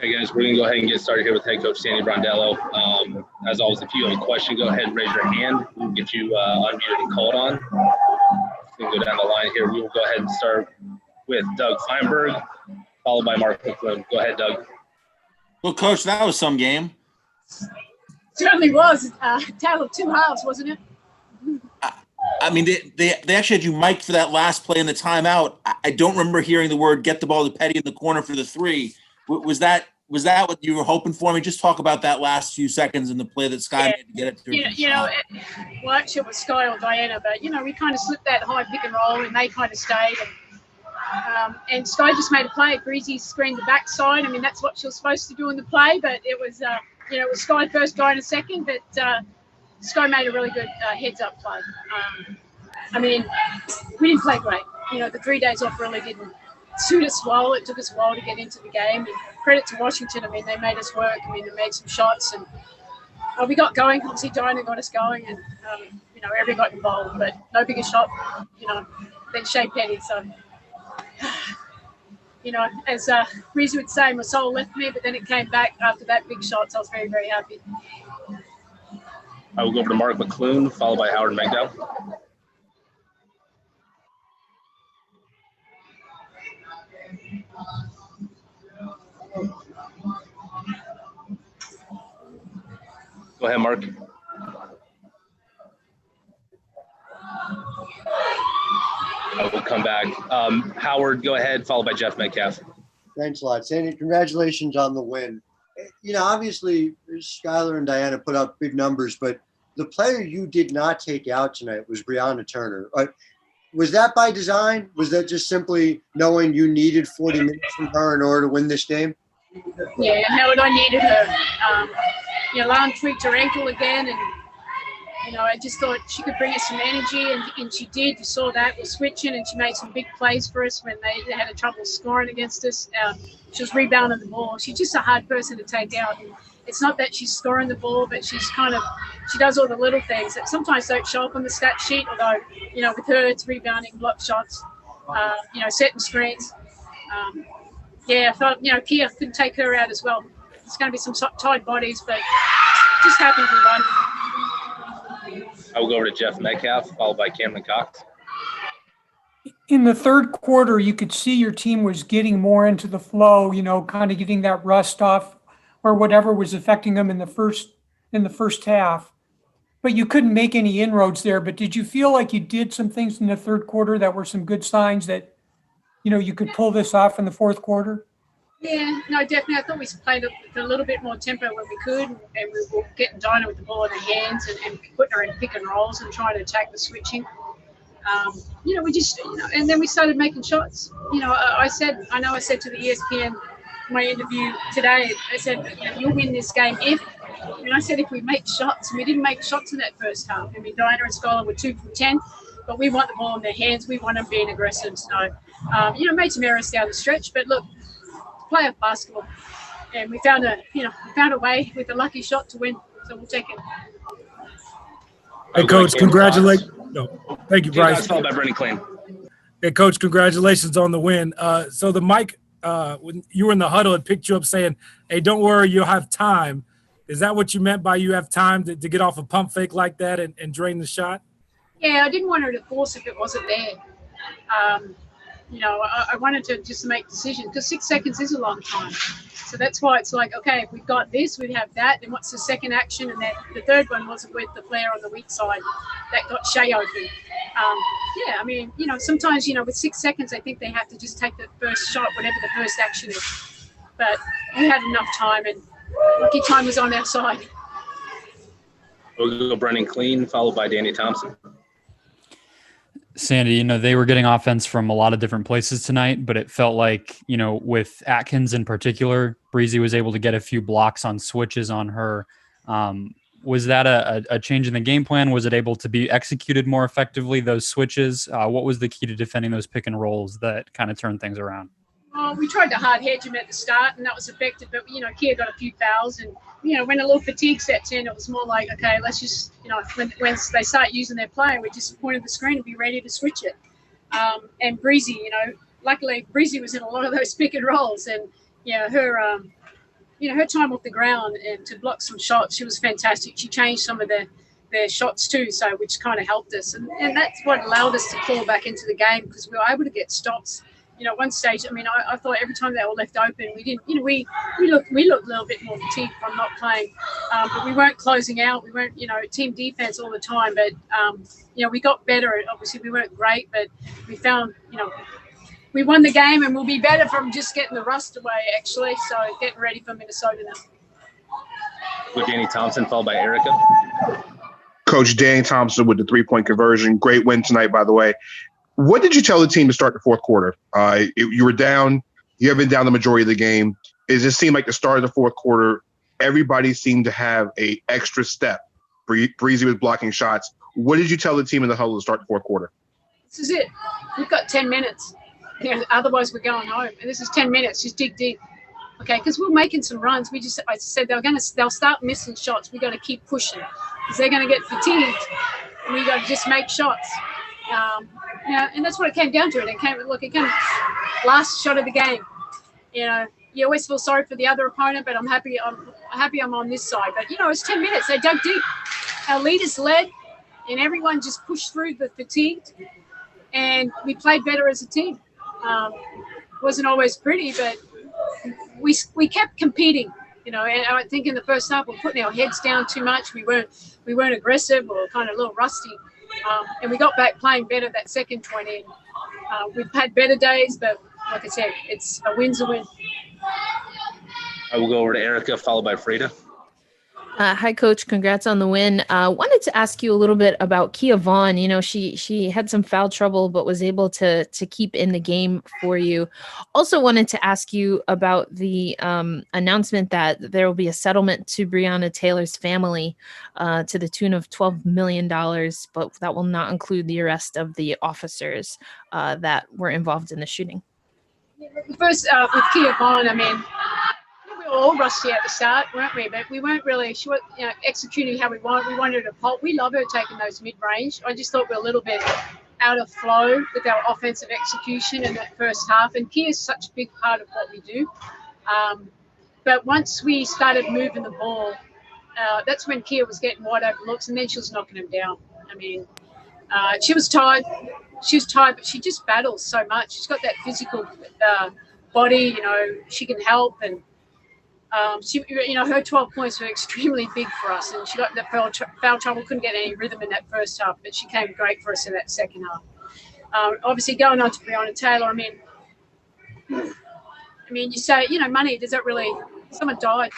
Hey guys, we're going to go ahead and get started here with head coach Sandy Brondello. As always, if you have a question, go ahead and raise your hand. We'll get you unmuted and called on. We can go down the line here. We will go ahead and start with Doug Feinberg, followed by Mark McClune. Go ahead, Doug. Well, Coach, that was some game. Certainly was. Tale of two halves, wasn't it? I mean, they actually had you mic'd for that last play in the timeout. I don't remember hearing the word "get the ball to Petty" in the corner for the three. Was that what you were hoping for? I mean, just talk about that last few seconds in the play that Sky made to get it through. Well, actually, it was Sky or Diana, but we kind of slipped that high pick and roll, and they kind of stayed. And Sky just made a play. Breezy screened the backside. I mean, that's what she was supposed to do in the play, but it was it was Sky first, Diana second, but Sky made a really good heads-up play. I mean, we didn't play great. The 3 days off really didn't suit us well. It took us a while to get into the game. And credit to Washington. I mean, they made us work. I mean, they made some shots, and we got going. Obviously, Diana got us going, and everybody got involved. But no bigger shot, than Shea Petty. So, as Breezy would say, my soul left me, but then it came back after that big shot. So I was very, very happy. I will go over to Mark McClune, followed by Howard McDowell. Go ahead, Mark. I will come back. Howard, go ahead, followed by Jeff Metcalf. Thanks a lot, Sandy. Congratulations on the win. Obviously, Skylar and Diana put up big numbers, but the player you did not take out tonight was Brianna Turner. Was that by design? Was that just simply knowing you needed 40 minutes from her in order to win this game? Yeah, Howard, I needed her. Lan tweaked her ankle again, and I just thought she could bring us some energy, and she did. You saw that. We're switching, and she made some big plays for us when they had a trouble scoring against us. She was rebounding the ball. She's just a hard person to take out. And it's not that she's scoring the ball, but she does all the little things that sometimes don't show up on the stat sheet, although, with her, it's rebounding, block shots, setting screens. I thought, Kia couldn't take her out as well. It's going to be some tight bodies, but just happy we won. I will go over to Jeff Metcalf, followed by Cameron Cox. In the third quarter, you could see your team was getting more into the flow, kind of getting that rust off or whatever was affecting them in the first half. But you couldn't make any inroads there. But did you feel like you did some things in the third quarter that were some good signs that, you could pull this off in the fourth quarter? Yeah, no, definitely. I thought we played with a little bit more tempo when we could, and we were getting Dinah with the ball in her hands and putting her in pick and rolls and trying to attack the switching. We just, and then we started making shots. I said to the ESPN, my interview today, I said, you'll win this game if we make shots, and we didn't make shots in that first half. I mean, Diana and Skylar were 2 from 10, but we want the ball in their hands. We want them being aggressive. So, made some errors down the stretch, but look, playoff basketball, and we found a way with a lucky shot to win. So we'll take it. Hey, Coach, congratulations. No, thank you, Bryce. Followed by Brendan Clean. Hey, Coach, congratulations on the win. So the mic, when you were in the huddle, it picked you up saying, "Hey, don't worry, you'll have time." Is that what you meant by you have time to get off a pump fake like that and drain the shot? Yeah, I didn't want her to force if it wasn't there. I wanted to just make decisions because 6 seconds is a long time. So that's why it's like, okay, if we've got this, we have that. Then what's the second action? And then the third one wasn't with the player on the weak side that got Shea open. Sometimes, with 6 seconds, I think they have to just take the first shot, whatever the first action is. But we had enough time, and lucky time was on our side. We'll go Brendan Clean, followed by Danny Thompson. Sandy, they were getting offense from a lot of different places tonight, but it felt like, with Atkins in particular, Breezy was able to get a few blocks on switches on her. Was that a change in the game plan? Was it able to be executed more effectively, those switches? What was the key to defending those pick and rolls that kind of turned things around? We tried to hard hedge him at the start, and that was effective. But, Kia got a few fouls. And, when a little fatigue sets in, it was more like, okay, let's just, when they start using their play, we just pointed the screen and be ready to switch it. And Breezy, luckily Breezy was in a lot of those pick and rolls. And, her her time off the ground and to block some shots, she was fantastic. She changed some of their shots too, so which kind of helped us, and that's what allowed us to claw back into the game because we were able to get stops. At one stage, I thought every time they were left open, we didn't. We looked a little bit more fatigued from not playing, but we weren't closing out. We weren't, team defense all the time. But we got better. Obviously, we weren't great, but we found, we won the game, and we'll be better from just getting the rust away. Actually, so getting ready for Minnesota now. With Danny Thompson, followed by Erica. Coach Danny Thompson with the 3-point conversion. Great win tonight, by the way. What did you tell the team to start the fourth quarter? You were down. You have been down the majority of the game. It just seemed like the start of the fourth quarter, everybody seemed to have a extra step. Breezy was blocking shots. What did you tell the team in the huddle to start the fourth quarter? This is it. We've got 10 minutes. Otherwise, we're going home. And this is 10 minutes. Just dig deep. Okay, because we're making some runs. I said they'll start missing shots. We got to keep pushing because they're going to get fatigued. And we got to just make shots. And that's what it came down to. It came last shot of the game. You always feel sorry for the other opponent, but I'm happy I'm on this side. But it's 10 minutes. They dug deep. Our leaders led, and everyone just pushed through the fatigue, and we played better as a team. Wasn't always pretty, but we kept competing. And I think in the first half we're putting our heads down too much. We weren't aggressive or kind of a little rusty. And we got back playing better that second 20. We've had better days, but like I said, it's a win's a win. I will go over to Erica, followed by Frida. Hi, Coach. Congrats on the win. Wanted to ask you a little bit about Kia Vaughn. She had some foul trouble, but was able to keep in the game for you. Also wanted to ask you about the announcement that there will be a settlement to Brianna Taylor's family to the tune of $12 million, but that will not include the arrest of the officers that were involved in the shooting. First, with Kia Vaughn, we were all rusty at the start, weren't we? But we weren't really sure, executing how we want. We wanted to pulp. We love her taking those mid-range. I just thought we were a little bit out of flow with our offensive execution in that first half. And Kia's such a big part of what we do. But once we started moving the ball, that's when Kia was getting wide open looks, and then she was knocking him down. She was tired. She was tired, but she just battles so much. She's got that physical body. She can help, and her 12 points were extremely big for us, and she got that foul trouble, couldn't get any rhythm in that first half, but she came great for us in that second half. Obviously, going on to Brianna Taylor, you say, money, does that really, someone died,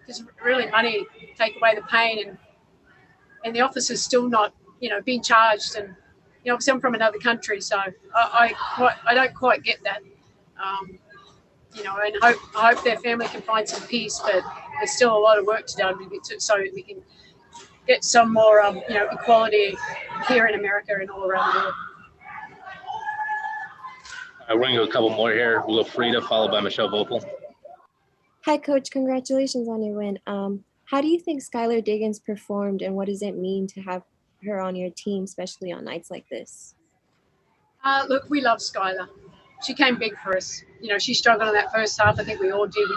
does really money take away the pain, and the officer's still not, being charged, and, obviously I'm from another country, so I don't quite get that. And I hope their family can find some peace, but there's still a lot of work to do so we can get some more, equality here in America and all around the world. We're going to go a couple more here. We'll go Frida, followed by Michelle Vopel. Hi, Coach. Congratulations on your win. How do you think Skylar Diggins performed, and what does it mean to have her on your team, especially on nights like this? Look, we love Skylar. She came big for us. She struggled in that first half. I think we all did. We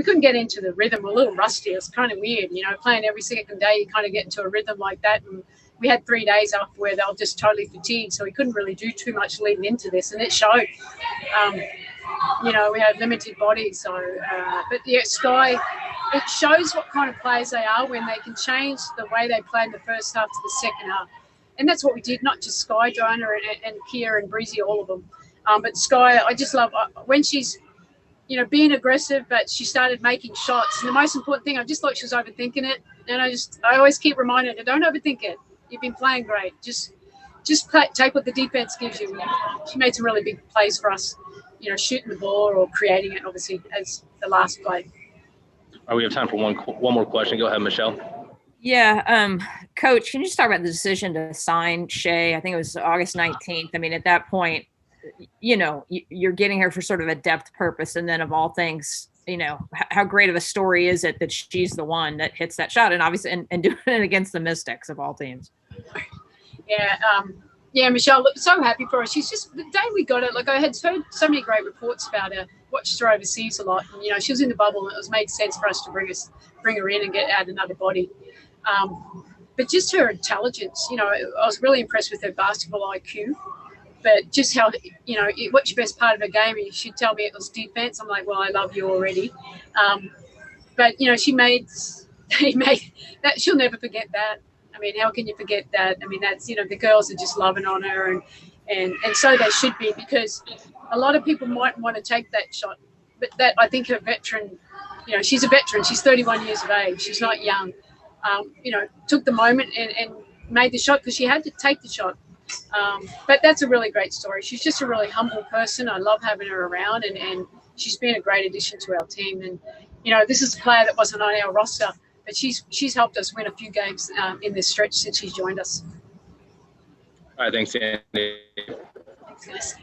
couldn't get into the rhythm. We're a little rusty. It was kind of weird, playing every second day. You kind of get into a rhythm like that. And we had 3 days after where they were just totally fatigued. So we couldn't really do too much leading into this. And it showed. We had limited bodies. So, but yeah, Sky, it shows what kind of players they are when they can change the way they play in the first half to the second half. And that's what we did, not just Sky, Joanna and Kia and Breezy, all of them. But Sky, I just love when she's, being aggressive, but she started making shots. And the most important thing, I just thought she was overthinking it. And I always keep reminding her, don't overthink it. You've been playing great. Just take what the defense gives you. She made some really big plays for us, shooting the ball or creating it, obviously, as the last play. All right, we have time for one more question. Go ahead, Michelle. Yeah, Coach, can you just talk about the decision to sign Shea? I think it was August 19th. At that point, you're getting her for sort of a depth purpose. And then of all things, how great of a story is it that she's the one that hits that shot and obviously and doing it against the Mystics of all teams? Yeah. Yeah, Michelle, so happy for her. She's just, the day we got her, like I had heard so many great reports about her, watched her overseas a lot. And, you know, she was in the bubble and it was made sense for us to bring her in and add another body. But just her intelligence, you know, I was really impressed with her basketball IQ. But just how, you know, what's your best part of her game? And she'd tell me it was defense. I'm like, well, I love you already. But, you know, he made that, she'll never forget that. I mean, how can you forget that? I mean, that's, you know, the girls are just loving on her, and so they should be, because a lot of people might want to take that shot. But that, I think, her veteran, you know, she's a veteran. She's 31 years of age. She's not young. You know, took the moment and made the shot because she had to take the shot. But that's a really great story. She's just a really humble person. I love having her around, and she's been a great addition to our team. And, you know, this is a player that wasn't on our roster, but she's helped us win a few games in this stretch since she's joined us. All right, thanks, Andy. Thanks, guys.